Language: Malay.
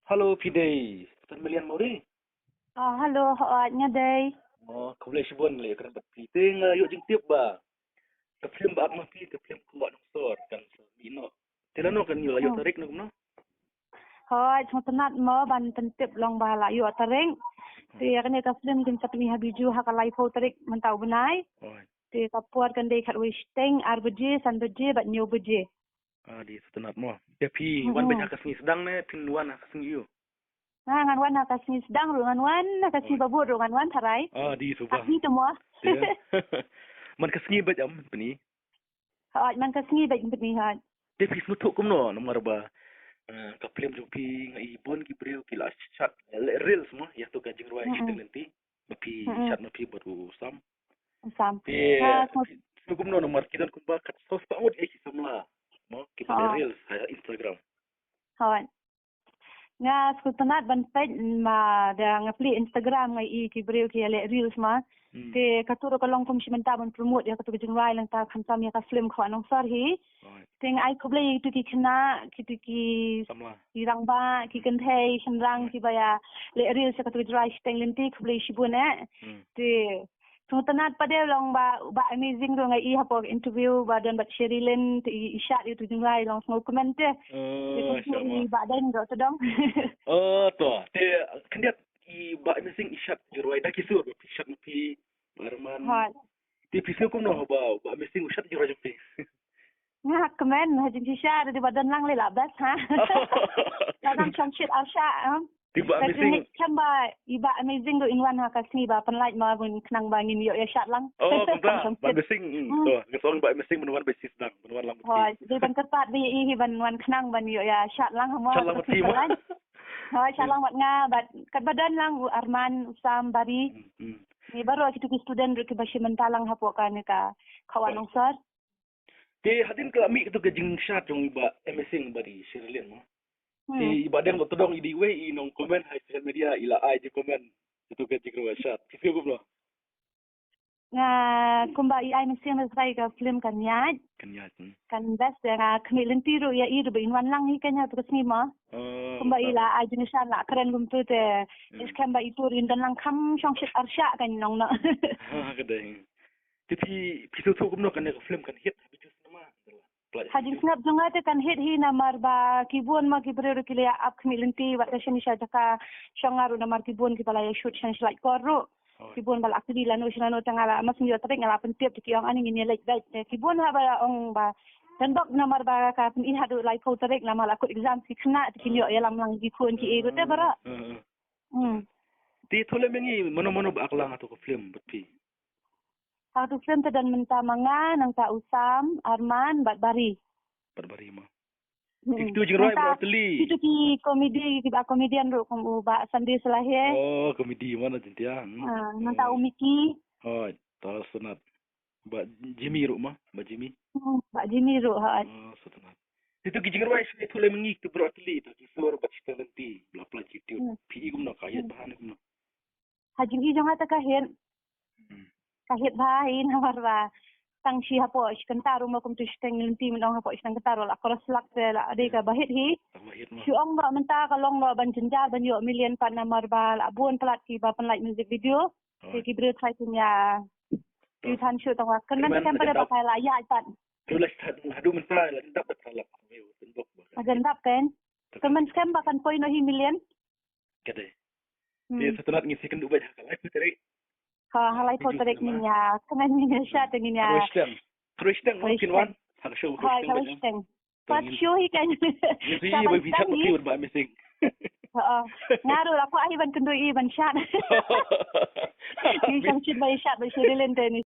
Halo Fidei, tan melian mau deh. Halo, hoatnya day. Oh, kau boleh sebut le kerana penting yuk jeng tiap ba. Ke film ba mah pi ke film kuat nong sor kan bino. Tilano kan yuk ayo tarik nong no. Hoat cuma tenat mo ban tentip long bala yu taring. Ti akan ka film din sa pini habiju hakalai po tarik mentau benai. Oh, Ti kapuat kan day kat wishting arbeje san beje bat nyu beje. di setenat mo. Ya pi wan baca kasni sedang ne pin wan kasni yuk. Ngan wan nakasni sedang ru ngan wan nakasni babu ru ngan wan tarai. Di subah. Ni semua. Man kasni baca peni. Hoat man kasni baik ni hat. Dia pi nutuk kum no nomor ba. Ka film jupi ngai bon ki breu ki la chat real semua ya tu gajing ruai nanti. Pi chat pi baru sam. Sam. Hukum no nomor kita kumpa kat sos paut samla. Mo kita reels saya Instagram. Hoat. Nga skutanat ban page ma da ngapli Instagram ngai I ki breu ki ale reels ma te katuro kalong kum simenta ban promote ya katu jingrai lang ta khamsam ya ka film kho anong sar hi teng ai khoble tu ki khna ki Samla irang ba ki kan thei shamrang ki baya le reels ya katu jingrai steng lenti khoble shibune te skutanat pade long ba amazing do ngai I hapo interview ba dan bat sherilin te ishat itu jingrai long ngau comment te ba dan do todong to te kandiat I ba amazing ishat jurwai da kisur ishat pi barman ti pisau kum no ba amazing ishat jurwai pi nga comment hajin sisha di badan lang le labas ha kadang chamshit arsha ti ba amazing chamba iba amazing do in one ha kasni ba penlait ma bun knang bangin yo ya shat lang kumpa ba amazing to ngesong ba amazing menwan basis dang menwan lang ha di ban kerpat bi I ban wan knang ban yo ya shat lang ha mo shat lang ti mo ha shat lang bat nga bat kat badan lang Arman Usam Bari ni baru kita student ru ke bashi mentalang hapo kan ka kawan nong sir te hadin ka mi tu gajing shat yung iba amazing bari Shirley mo ti iba den todong idi we I nong comment hai social media ila ai je comment itu gajing ru shat kisio gum no nga kumba I mesti ngasai ka film kan nyat kan best nga kemilin tiru ya I ru bin wan lang hi kanya tu kesni ma kumba ila ai jenis la keren gum tu te is kan ba itu rin dan lang kam shong shit arsha kan nong na kadai ti pisu tu gum no kan film kan hit habis nama hajin snap jonga te kan hit hi namar ba kibun ma kibre ru kilia ap kemilin ti wat shani sha jaka shongaru namar kibun ki pala ya shoot shan like koru kibun bal akdi lanu shinano tangala mas nyo tarik ngala pentip ti yang ani ngini like that kibun ha ba ong ba dan bok namar ba ka pin hadu like ko tarik nama la ko exam ki khna ti kinyo ya lam lang gi kun ki e te bara ti thole mengi mono ba aklang atau ko film bepi satu film te dan menta manga nang ta Usam Arman Bari ma itu jingrai berarti itu ki komedi ki ba komedian ro ko ba Sunday Selahe komedi mana jintiang nang ta Umiki ta sunat ba Jimmy ro ma ba Jimmy ro ha sunat itu ki jingrai itu le mengi tu berarti itu kisur ba cita nanti bla bla citu pi gum no kayat bahan gum no hajin I jonga ta kahit bahin hamar ba tang si hapo iskantaro mo kum tu steng linti menong hapo iskantaro la koroslak la ade ka bahit hi si ong ba menta ka long lo ban jenjar ban yo million pan namar ba la buon plat ki ba pan like music video ki bre try punya di tan shoot tong kan man kan pada pakai la ya pan tulis hadu menta la dapat salap meu tendok ba agandap kan kan scam ba kan point no hi million kade dia setelah ngisi kan dubai hakal ai puteri halai potrek niya kanan niya siya tingin niya Kristen mungkin wan hak show Kristen pat show hi kan si ba bicara pure ba missing ngaru la ko ai ban kendo I ban shot ni sang shit ba shot ba shirilen tenis